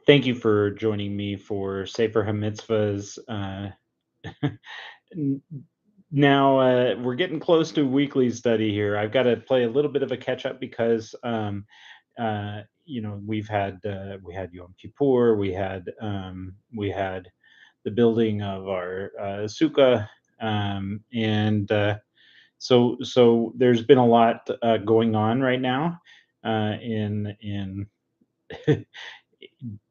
Thank you for joining me for Sefer HaMitzvos. N- Now we're getting close to weekly study here. I've got to play a little bit of a catch up because we had Yom Kippur, we had the building of our sukkah, and so there's been a lot going on right now in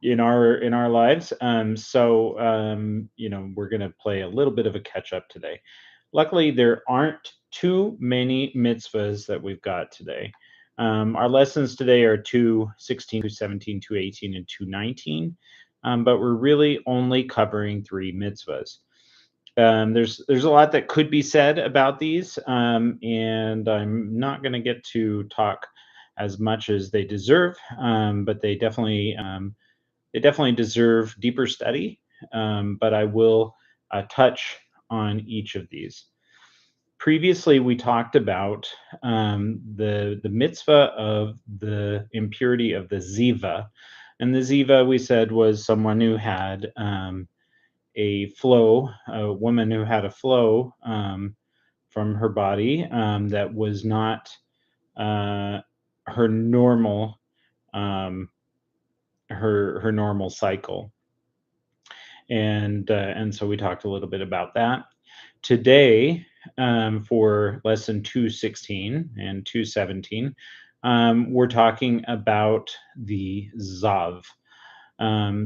in our lives. We're going to play a little bit of a catch up today. Luckily, there aren't too many mitzvahs that we've got today. Our lessons today are 2:16, 2:17, 2:18, and 2:19, but we're really only covering three mitzvahs. There's a lot that could be said about these, and I'm not going to get to talk as much as they deserve, but they definitely deserve deeper study, but I will touch on each of these. Previously, we talked about the mitzvah of the impurity of the ziva, and the ziva we said was someone who had a woman who had a flow from her body that was not uh, her normal um, her normal cycle. And so we talked a little bit about that. Today, for lesson 216 and 217, we're talking about the Zav.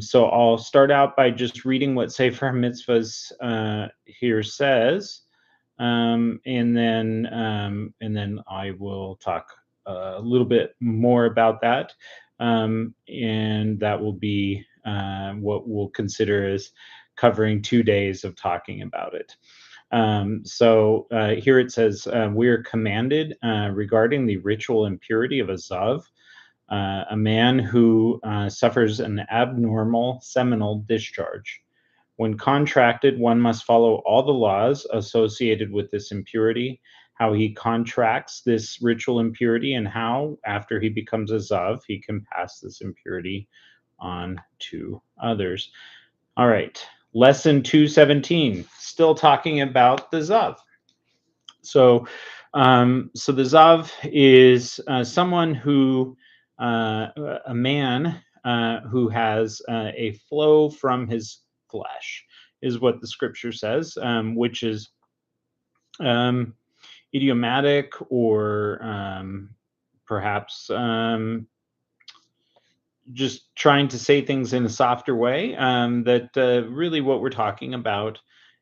So I'll start out by just reading what Sefer Mitzvahs here says, and then I will talk a little bit more about that, and that will be what we'll consider as covering 2 days of talking about it. So here it says, we are commanded regarding the ritual impurity of a zav, a man who suffers an abnormal seminal discharge. When contracted, one must follow all the laws associated with this impurity, how he contracts this ritual impurity, and how, after he becomes a zav, he can pass this impurity on to others. All right, lesson 217, still talking about the zav. So the zav is someone who, a man who has a flow from his flesh, is what the scripture says, which is um, idiomatic or perhaps just trying to say things in a softer way. That really what we're talking about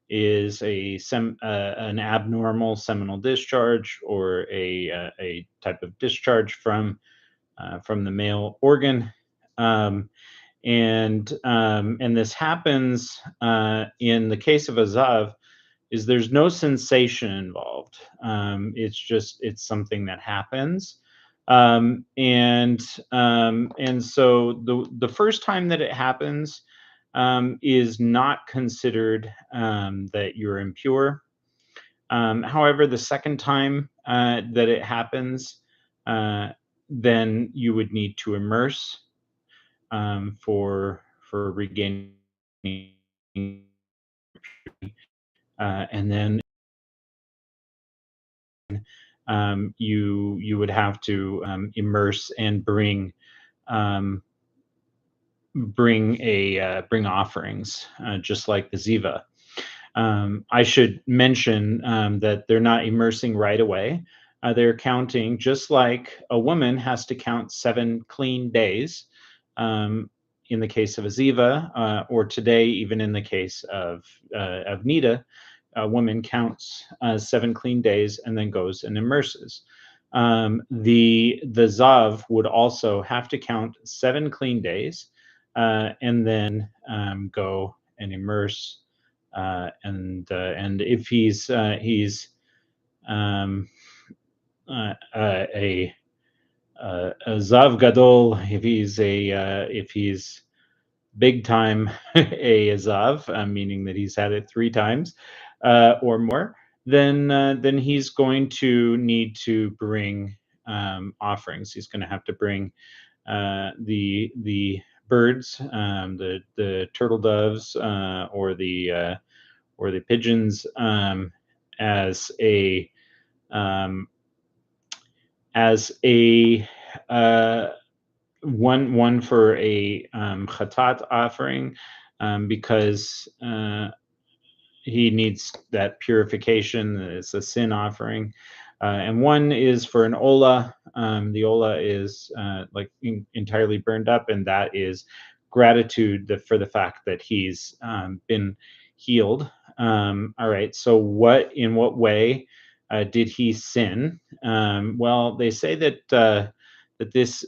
is an abnormal seminal discharge, or a type of discharge from the male organ. Um, and this happens in the case of a zav, is there's no sensation involved. It's something that happens. And so the first time that it happens is not considered that you're impure. However, the second time that it happens, uh, then you would need to immerse for regaining, and then you would have to immerse and um, bring offerings, just like the ziva. I should mention that they're not immersing right away. They're counting, just like a woman has to count 7 clean days, in the case of a ziva, or today, even in the case of Nida, a woman counts 7 clean days and then goes and immerses. The zav would also have to count 7 clean days, and then go and immerse, and if he's um, a a zav gadol, if he's big time a zav, meaning that he's had it 3 times or more, then he's going to need to bring offerings. He's going to have to bring the birds, the turtle doves, or the pigeons, as a um, as a uh, one for a chatat offering, because he needs that purification. It's a sin offering. And one is for an ola. The ola is like entirely burned up, and that is gratitude for the fact that he's been healed. All right. So, in what way did he sin? Well, they say that this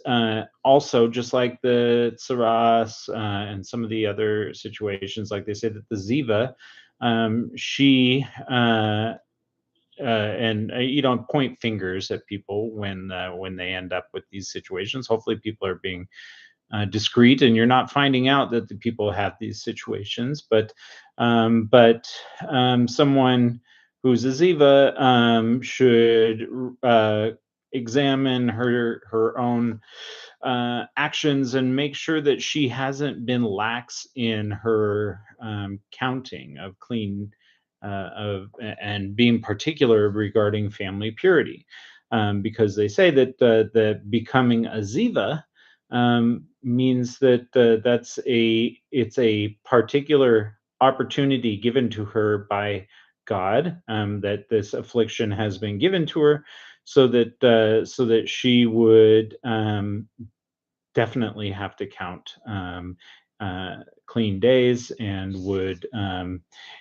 also, just like the tsaras and some of the other situations, like they say that the ziva, she and you don't point fingers at people when they end up with these situations. Hopefully, people are being discreet, and you're not finding out that the people have these situations. But someone who's a ziva should examine her own actions and make sure that she hasn't been lax in her counting of clean of and being particular regarding family purity, because they say that becoming a ziva means that it's a particular opportunity given to her by God, that this affliction has been given to her, so that she would definitely have to count clean days, and would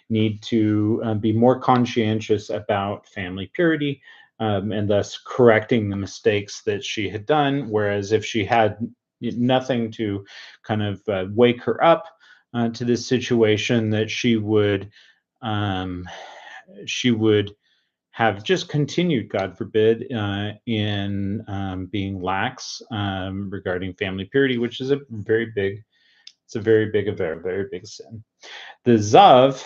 need to be more conscientious about family purity, and thus correcting the mistakes that she had done. Whereas if she had nothing to kind of wake her up to this situation, that um, she would have just continued, God forbid, in being lax regarding family purity, which is it's a very big sin. The zav,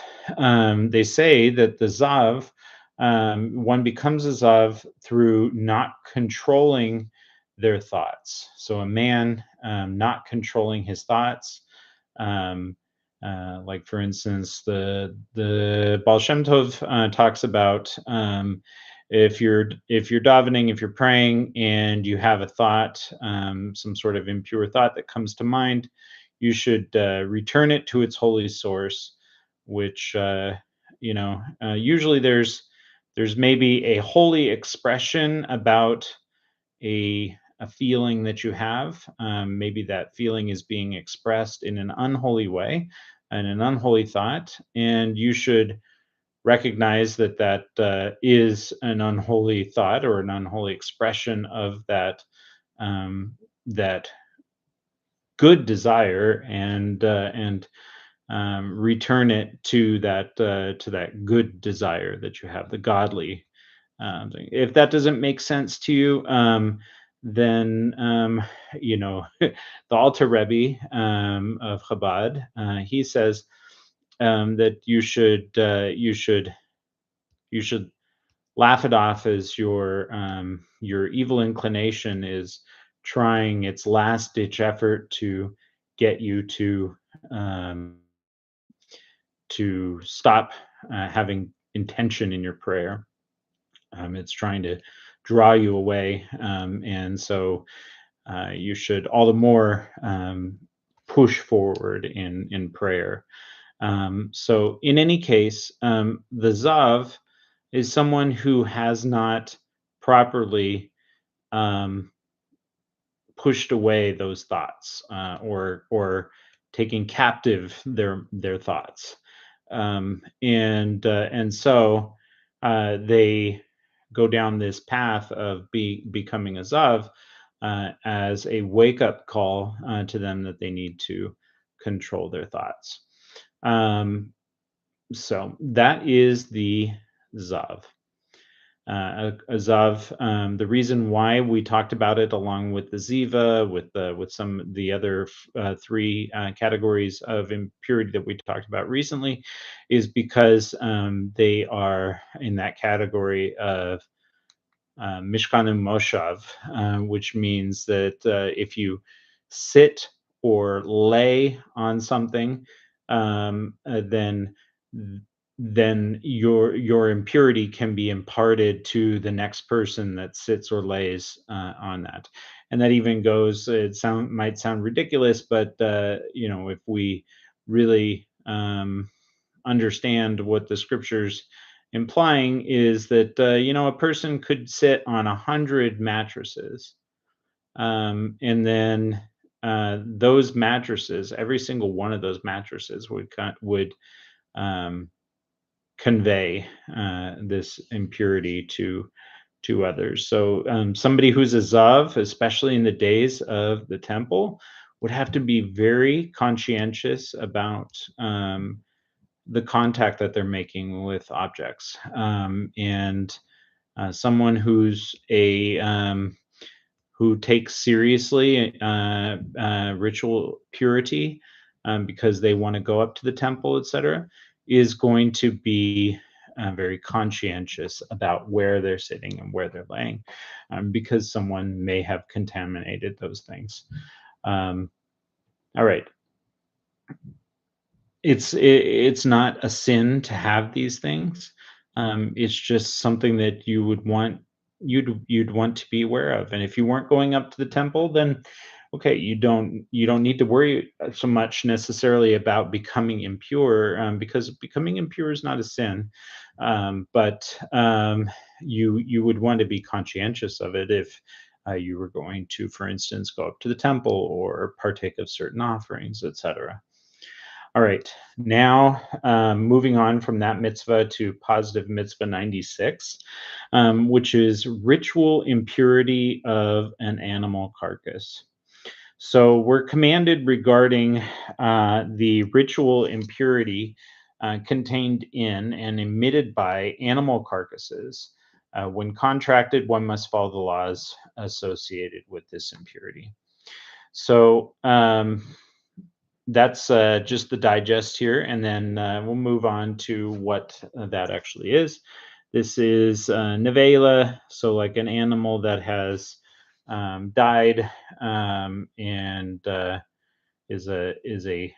they say that the zav, one becomes a zav through not controlling their thoughts. So a man not controlling his thoughts, um, like for instance, the Baal Shem Tov talks about, if you're davening, if you're praying, and you have a thought, some sort of impure thought that comes to mind, you should return it to its holy source, which usually there's maybe a holy expression about a feeling that you have. Maybe that feeling is being expressed in an unholy way, and an unholy thought, and you should recognize that is an unholy thought, or an unholy expression of that good desire, and return it to that good desire that you have, the godly thing. If that doesn't make sense to you, then the Alter Rebbe of Chabad, he says that you should laugh it off as your evil inclination is trying its last ditch effort to get you um, to stop having intention in your prayer. It's trying to draw you away, and so you should all the more push forward in prayer. So, in any case, the zav is someone who has not properly um, pushed away those thoughts, or taking captive their thoughts, and so they go down this path of becoming a zav, as a wake up call to them that they need to control their thoughts. So that is the zav. A zav. The reason why we talked about it along with the ziva, with some of the other three categories of impurity that we talked about recently, is because they are in that category of Mishkan and Moshav, which means that if you sit or lay on something, then your impurity can be imparted to the next person that sits or lays on that. And that even goes, it might sound ridiculous, but if we really understand what the scriptures implying, is that a person could sit on 100 mattresses, and then those mattresses, every single one of those mattresses would um, convey this impurity to others. So somebody who's a zav, especially in the days of the temple, would have to be very conscientious about the contact that they're making with objects. And someone who takes seriously ritual purity, because they want to go up to the temple, etc., is going to be very conscientious about where they're sitting and where they're laying, because someone may have contaminated those things. All right. It's not a sin to have these things. It's just something that you'd want to be aware of. And if you weren't going up to the temple, then okay, you don't need to worry so much necessarily about becoming impure, because becoming impure is not a sin. But you would want to be conscientious of it if you were going to, for instance, go up to the temple or partake of certain offerings, etc. All right, now moving on from that mitzvah to positive mitzvah 96, which is ritual impurity of an animal carcass. So we're commanded regarding the ritual impurity contained in and emitted by animal carcasses. When contracted, one must follow the laws associated with this impurity. So that's just the digest here, and then we'll move on to what that actually is. This is neveilah, so like an animal that has died, and is a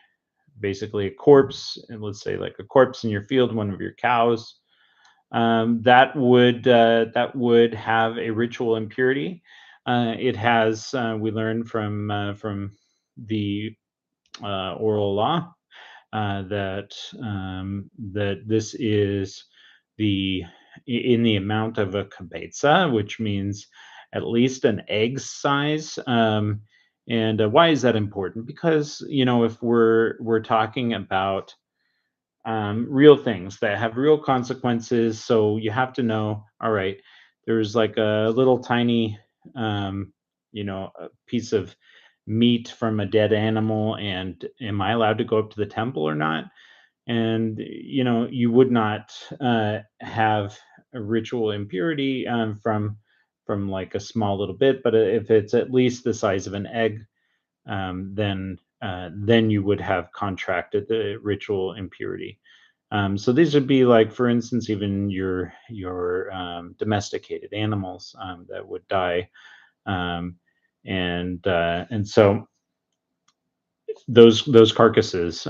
basically a corpse, and let's say like a corpse in your field, one of your cows. That would have a ritual impurity. It has, we learned from the oral law, that this is in the amount of a kibetza, which means at least an egg size. And why is that important? Because if we're talking about real things that have real consequences, so you have to know. All right, there's like a little tiny, a piece of meat from a dead animal, and am I allowed to go up to the temple or not? And you would not have a ritual impurity from like a small little bit, but if it's at least the size of an egg, then you would have contracted the ritual impurity. So these would be like, for instance, even your domesticated animals that would die, um, and so those carcasses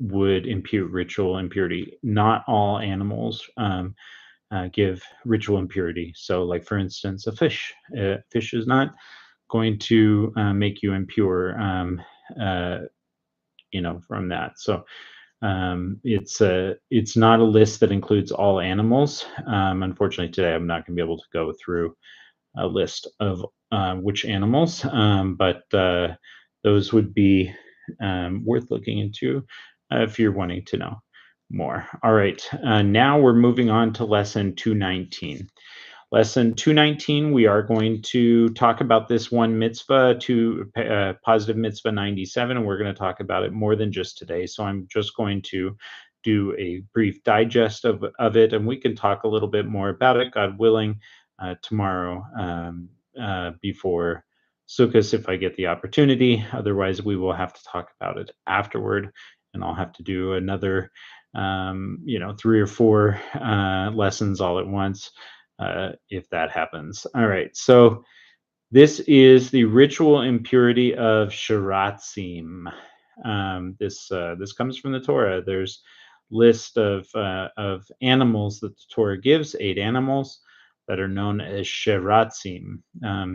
would impute ritual impurity. Not all animals give ritual impurity. So, like for instance, a fish is not going to make you impure, uh, from that. So it's not a list that includes all animals. Unfortunately, today I'm not going to be able to go through a list of which animals, but those would be worth looking into if you're wanting to know more. All right, now we're moving on to lesson 219. Lesson 219, we are going to talk about this one mitzvah, to positive mitzvah 97, and we're going to talk about it more than just today. So I'm just going to do a brief digest of it, and we can talk a little bit more about it, God willing, tomorrow, before Sukkot, if I get the opportunity. Otherwise, we will have to talk about it afterward, and I'll have to do another, 3 or 4 lessons all at once, if that happens. All right. So This is the ritual impurity of sheratzim. This comes from the Torah. There's list of animals that the Torah gives, 8 animals that are known as sheratzim.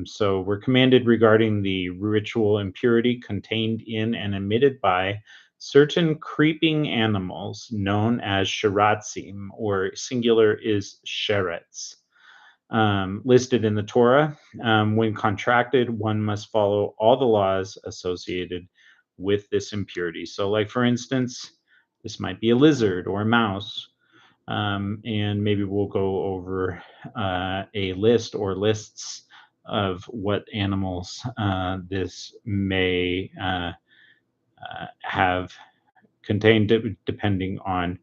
So we're commanded regarding the ritual impurity contained in and emitted by certain creeping animals known as sheratzim, or singular is sheretz, listed in the Torah. When contracted, one must follow all the laws associated with this impurity. So, like for instance, this might be a lizard or a mouse, and maybe we'll go over a list or lists of what animals this may have contained, depending on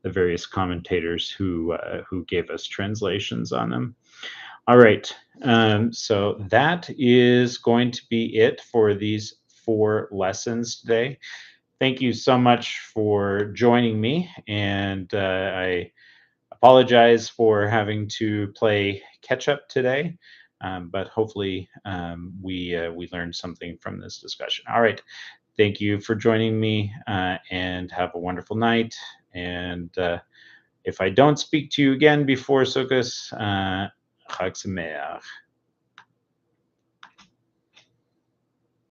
the various commentators who gave us translations on them. All right. So that is going to be it for these 4 lessons today. Thank you so much for joining me. And I apologize for having to play catch up today. But hopefully we learned something from this discussion. All right. Thank you for joining me, and have a wonderful night. And if I don't speak to you again before Sukkot, Chag Sameach.